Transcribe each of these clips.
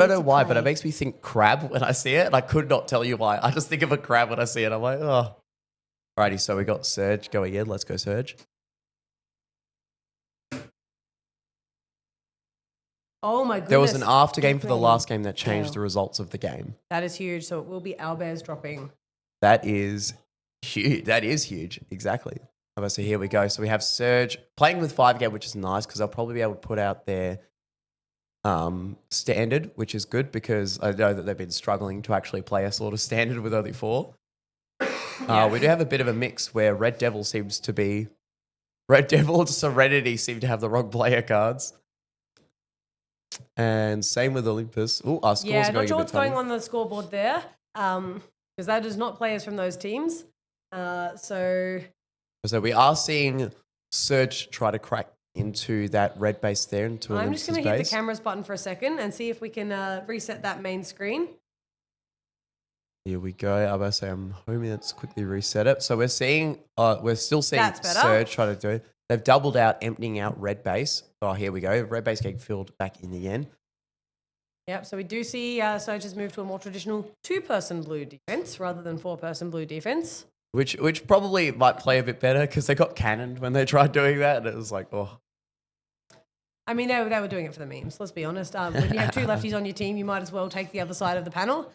I don't know why, but it makes me think crab when I see it. And I could not tell you why. I just think of a crab when I see it. I'm like, oh. Alrighty, so we got Surge going in. Let's go, Surge. Oh my goodness. There was an after game for the last game that changed the results of the game. That is huge. So it will be Owlbears dropping. That is huge. That is huge. Exactly. Okay, so here we go. So we have Surge playing with 5 again, which is nice because they'll probably be able to put out their standard, which is good because I know that they've been struggling to actually play a sort of standard with only 4. We do have a bit of a mix where Red Devil and Serenity seem to have the wrong player cards. And same with Olympus. Oh, our scores are going a bit funny. Not sure what's going on the scoreboard there because that is not players from those teams. So we are seeing Surge try to crack into that red base there, into Olympus' I'm just going to hit base. the cameras button for a second and see if we can reset that main screen. Here we go. I'm hoping let's quickly reset it. So we're still seeing Surge try to do it. They've doubled out, emptying out red base. Oh, here we go. Red base getting filled back in again. Yep, so we do see Surge has moved to a more traditional 2-person blue defense rather than 4-person blue defense. Which probably might play a bit better because they got cannoned when they tried doing that. And it was like, oh. I mean, they were doing it for the memes, let's be honest. When you have 2 lefties on your team, you might as well take the other side of the panel.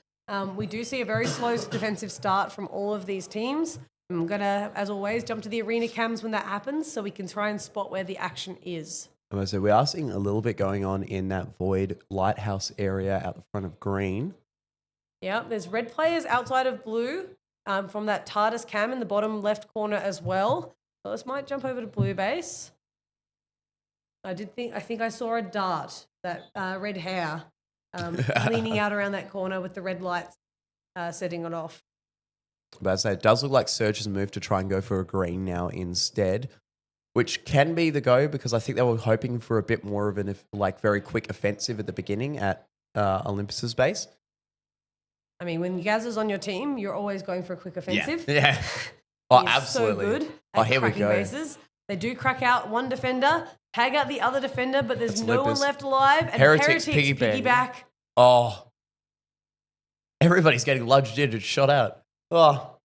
We do see a very slow defensive start from all of these teams. I'm going to, as always, jump to the arena cams when that happens so we can try and spot where the action is. So we are seeing a little bit going on in that void lighthouse area out the front of green. Yeah, there's red players outside of blue from that TARDIS cam in the bottom left corner as well. So let's might jump over to blue base. I think I saw a dart, that red hair, leaning out around that corner with the red lights setting it off. But I say it does look like Surge has moved to try and go for a green now instead, which can be the go because I think they were hoping for a bit more of an very quick offensive at the beginning at Olympus's base. I mean, when Gaz is on your team, you're always going for a quick offensive. Yeah. Oh, absolutely. So good at here we go. Bases. They do crack out one defender, tag out the other defender, but there's no one left alive. And Heretics piggyback. Oh. Everybody's getting lunged in and shot out. Oh.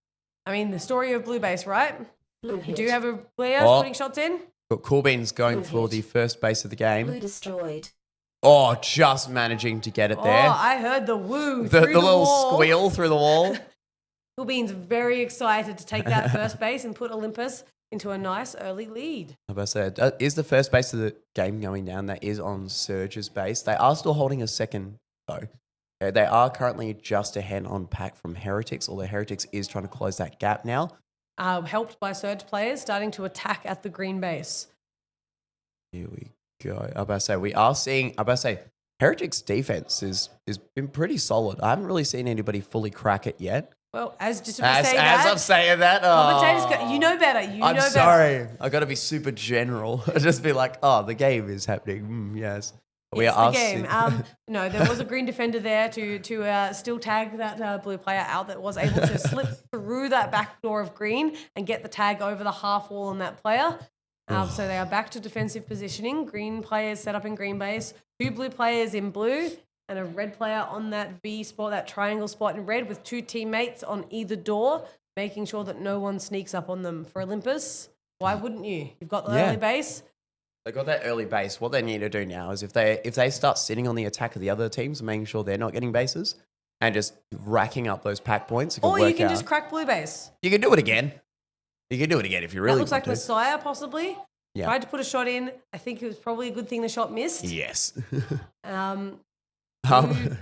I mean, the story of blue base, right? You do have a player putting shots in. Got Coolbeans going for the first base of the game. Blue destroyed. Oh, just managing to get it there. Oh, I heard the woo the through the little wall. Squeal through the wall. Coolbeans very excited to take that first base and put Olympus into a nice early lead. I was about to say, is the first base of the game going down? That is on Surge's base. They are still holding a second, though. They are currently just ahead on pack from Heretics, although Heretics is trying to close that gap now. Helped by Surge players starting to attack at the green base. Here we go. I was about to say, we are seeing, I was about to say, Heretics' defense is been pretty solid. I haven't really seen anybody fully crack it yet. Well, as I'm saying that, commentators, you know better. I'm sorry. I got to be super general. Just be like, oh, the game is happening. Yes. It's the game. No, there was a green defender there to still tag that blue player out that was able to slip through that back door of green and get the tag over the half wall on that player. So they are back to defensive positioning. Green players set up in green base, 2 blue players in blue, and a red player on that V spot, that triangle spot in red with 2 teammates on either door, making sure that no one sneaks up on them. For Olympus, why wouldn't you? You've got the early base. They got that early base. What they need to do now is if they start sitting on the attack of the other teams and making sure they're not getting bases and just racking up those pack points. Or you can just crack blue base. You can do it again. You can do it again if you really want to. That looks like Messiah possibly. Yeah. Tried to put a shot in. I think it was probably a good thing the shot missed. Yes.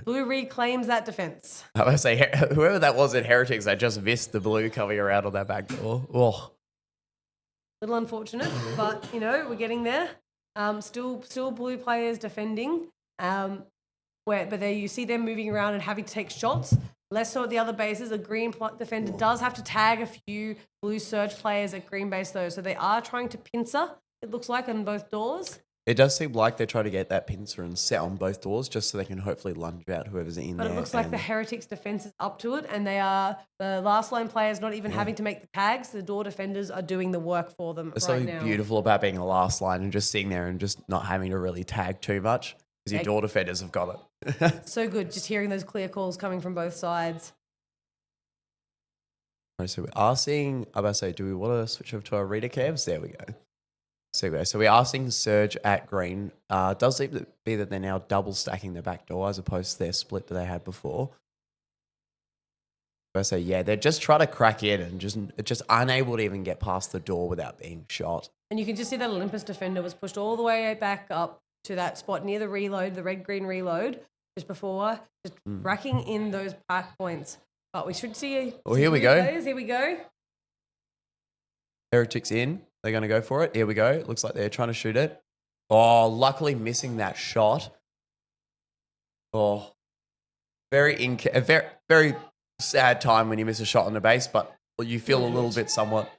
Blue reclaims that defense. I was going to say, whoever that was at Heretics, that just missed the blue coming around on that back door. Oh. Little unfortunate, but we're getting there. Still blue players defending. But there you see them moving around and having to take shots. Less so at the other bases. A green defender does have to tag a few blue Surge players at green base though, so they are trying to pincer. It looks like on both doors. It does seem like they're trying to get that pincer and set on both doors just so they can hopefully lunge out whoever's in there. But it looks like the Heretics defense is up to it, and they are the last line players not even having to make the tags. The door defenders are doing the work for them It's right so now. beautiful about being a last line and just sitting there and just not having to really tag too much because your door defenders have got it. So good, just hearing those clear calls coming from both sides. Right, so we are seeing, I'm about to say, do we want to switch over to our reader cavs? There we go. So we are seeing Surge at green. Does seem to be that they're now double stacking the back door as opposed to their split that they had before. I say, yeah, they're just trying to crack in and just unable to even get past the door without being shot. And you can just see that Olympus defender was pushed all the way back up to that spot near the reload, the red-green reload, just before, just racking in those pack points. But we should see. Well, here we go. Players. Here we go. Heretics in. They're going to go for it. Here we go. Looks like they're trying to shoot it. Oh, luckily missing that shot. Oh, very very sad time when you miss a shot on the base, but you feel a little bit somewhat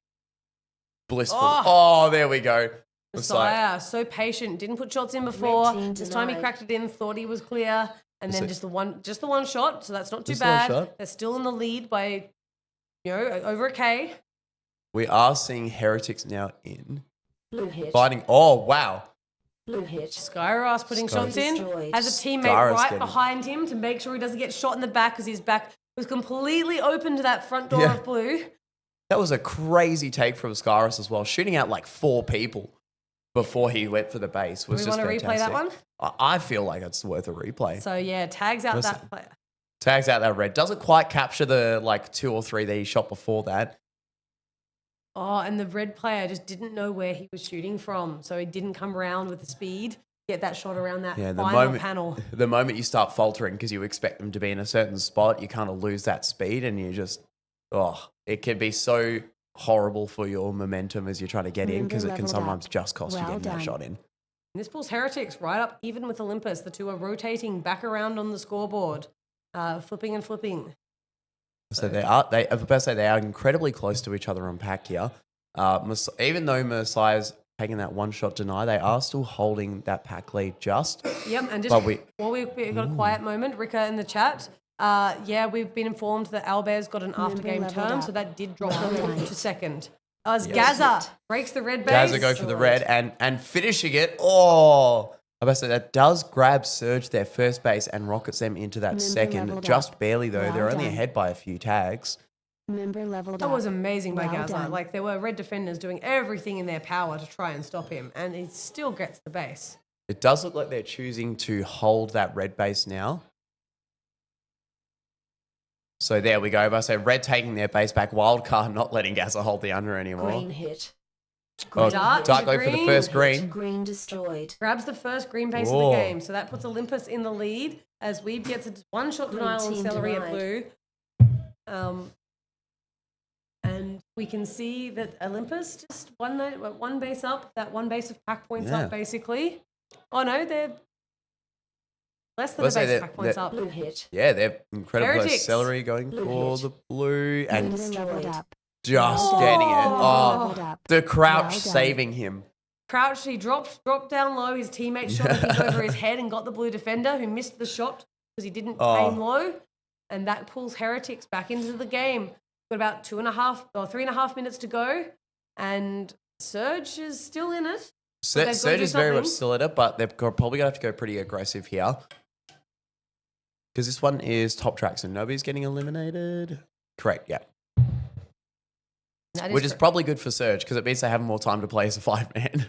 blissful. Oh, there we go. Messiah, so patient. Didn't put shots in before. This time he cracked it in. Thought he was clear, and then just the one shot. So that's not too bad. They're still in the lead by, over a K. We are seeing Heretics now in. Blue hit. Fighting. Oh, wow. Blue hit. Skyros putting shots in. Has a teammate right behind him to make sure he doesn't get shot in the back because his back was completely open to that front door of blue. That was a crazy take from Skyros as well, shooting out like 4 people before he went for the base. Was just fantastic. Want to replay that one? I feel like it's worth a replay. So yeah, tags out that player. Tags out that red. Doesn't quite capture the 2 or 3 that he shot before that. Oh, and the red player just didn't know where he was shooting from, so he didn't come around with the speed, get that shot around that final panel. The moment you start faltering because you expect them to be in a certain spot, you kind of lose that speed and you just, it can be so horrible for your momentum as you're trying to get in because it can sometimes just cost you getting that shot in. And this pulls Heretics right up, even with Olympus. The two are rotating back around on the scoreboard, flipping and flipping. So they are incredibly close to each other on pack here. Even though Messiah's taking that one shot deny, they are still holding that pack lead just. Yep, and just while we've got a quiet moment, Rika in the chat, we've been informed that Albert's got an after-game turn, so that did drop them to second. As Gaza breaks the red base. Gaza go for the red and finishing it. Oh, I must say that does grab Surge their first base and rockets them into that second. Just barely though. They're only ahead by a few tags. That was amazing by Gaza. There were red defenders doing everything in their power to try and stop him, and he still gets the base. It does look like they're choosing to hold that red base now. So there we go. I say red taking their base back. Wildcard not letting Gaza hold the under anymore. Green hit. Dart go for the first green. Green destroyed. Grabs the first green base of the game. So that puts Olympus in the lead as Weeb gets a one shot denial on Celery at blue. And we can see that Olympus just one base up, that one base of pack points up basically. Oh no, they're less than a base of pack points up. Blue hit. Yeah, they're incredible. Heretics. Celery going for the blue and Destroyed. just getting it. Oh, the crouch saving him. Crouch, he dropped down low. His teammate shot him over his head and got the blue defender who missed the shot because he didn't aim low. And that pulls Heretics back into the game. Got about 3.5 minutes to go. And Surge is still in it. Surge is very much still in it, but they're probably going to have to go pretty aggressive here. Because this one is top track, so nobody's getting eliminated. Correct, yeah. Which is probably good for Surge because it means they have more time to play as a 5-man.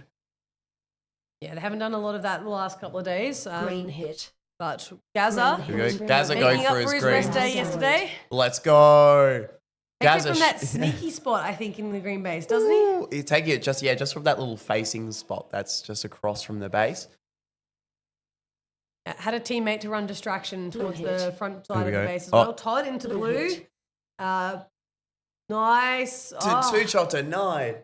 Yeah, they haven't done a lot of that in the last couple of days. Green hit. But Gaza. Gaza going for his green. Rest day yesterday. Let's go. Gaza from that sneaky spot, I think, in the green base, doesn't he? He's taking it just from that little facing spot that's just across from the base. Had a teammate to run distraction towards the front side of the base as well. Todd into blue. Nice. Two shot denied.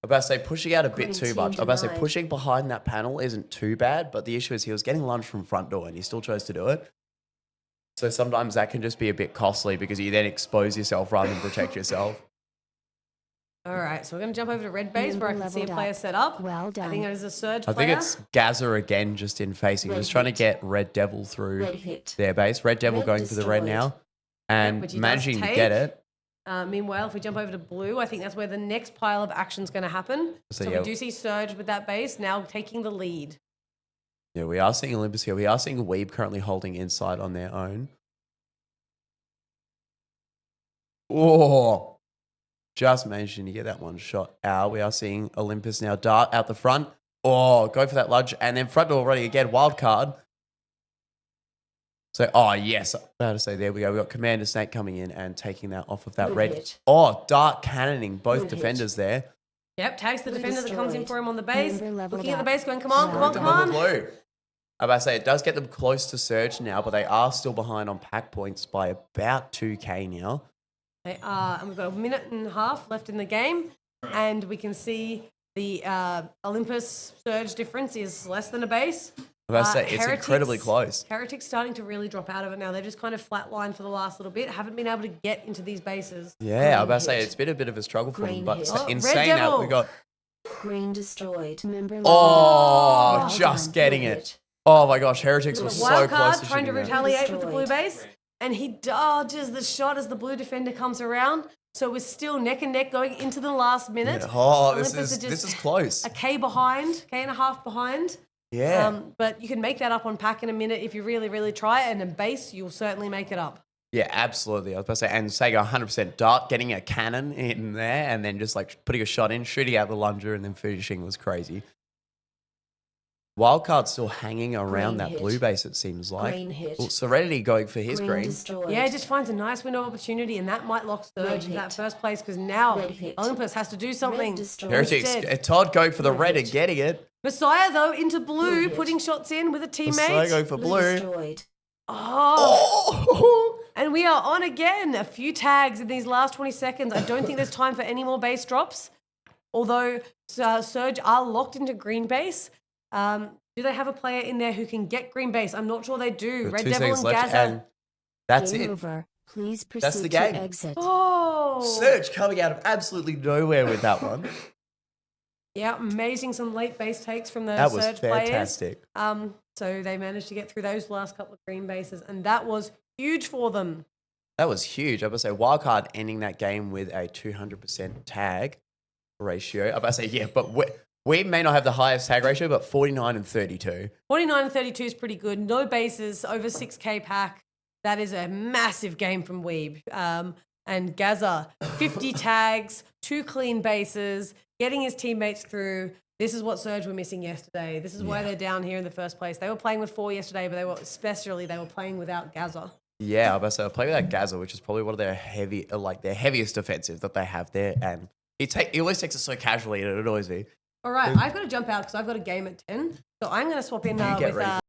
I'm about to say pushing out a bit too much. I'm about to say pushing behind that panel isn't too bad, but the issue is he was getting lunge from front door and he still chose to do it. So sometimes that can just be a bit costly because you then expose yourself rather than protect yourself. All right, so we're going to jump over to red base where I can see a player set up. Well done. I think it is a Surge player. I think it's Gaza again just in facing. Just trying to get Red Devil through their base. Red Devil going for the red now and managing to get it. Meanwhile, if we jump over to blue, I think that's where the next pile of action is going to happen. So we do see Surge with that base now taking the lead. Yeah, we are seeing Olympus here. We are seeing Weeb currently holding inside on their own. Oh, just managing to get that one shot out. We are seeing Olympus now dart out the front. Oh, go for that lunge. And then front door already again, wild card. So, oh, yes. About to say, there we go. We got Commander Snake coming in and taking that off of that Blue red. hit. Oh, dart cannoning both Blue hit. defenders there. Yep, tags the Blue defender that comes in destroyed. for him on the base. Member leveled Looking at the up. base going, come on, come on, Surge come up. on. Blue. I'm about to say, it does get them close to Surge now, but they are still behind on pack points by about 2K now. They are, and we've got a minute and a half left in the game, and we can see the Olympus Surge difference is less than a base. I'm about to say, it's Heretics- incredibly close. Heretics starting to really drop out of it now. They're just kind of flatlined for the last little bit. Haven't been able to get into these bases. Yeah, I'm about to say, hit. it's been a bit of a struggle for them, Green but hit. Oh, in Red saying that, Devil. we got, Green destroyed. Member leveled oh, up. just Blue getting it. hit. Oh my gosh, Heretics were The so wild close card to trying to shooting that. retaliate with the blue Destroyed. base, and he dodges the shot as the blue defender comes around. So we're still neck and neck going into the last minute. Yeah. Oh, Olympus are this just is close. a K behind, K and a half behind. Yeah. But you can make that up on pack in a minute if you really, really try it. And in base, you'll certainly make it up. Yeah, absolutely. I was about to say, and Sega 100% dart, getting a cannon in there, and then just like putting a shot in, shooting out the lunger, and then finishing was crazy. Wildcard still hanging around Green that hit. blue base, it seems like. Green hit. Well, Serenity going for his green. destroyed. Yeah, it just finds a nice window of opportunity, and that might lock Red Surge in that hit. first place because now Red hit. Olympus has to do something. destroyed. Heretics, Instead. Todd going for the Blue red hit. and getting it. Messiah, though, into blue, hit. putting shots in with a Messiah teammate. going for Blue blue. destroyed. Oh, Oh! and we are on again. A few tags in these last 20 seconds. I don't think there's time for any more base drops. Although Surge are locked into green base. Do they have a player in there who can get green base? I'm not sure they do. Got Red 2 Devil seconds and left, Gaza. and that's Game it. over. Please proceed That's the game. to exit. Oh, Surge coming out of absolutely nowhere with that one. yeah, amazing. Some late base takes from the That was Surge fantastic. players. So they managed to get through those last couple of green bases, and that was huge for them. That was huge. I was about to say Wildcard ending that game with a 200% tag ratio. I was about to say, yeah, but we may not have the highest tag ratio, but 49 and 32. 49 and 32 is pretty good. No bases, over 6K pack. That is a massive game from Weeb. And Gaza, 50 tags, 2 clean bases, getting his teammates through. This is what Surge were missing yesterday. This is why they're down here in the first place. They were playing with 4 yesterday, but they were playing without Gaza. Yeah, I was about to say, I play with that Gaza, which is probably one of their their heaviest offensive that they have there. And he always takes it so casually, and it annoys me. All right, I've got to jump out because I've got a game at 10. So I'm going to swap in You get with ready.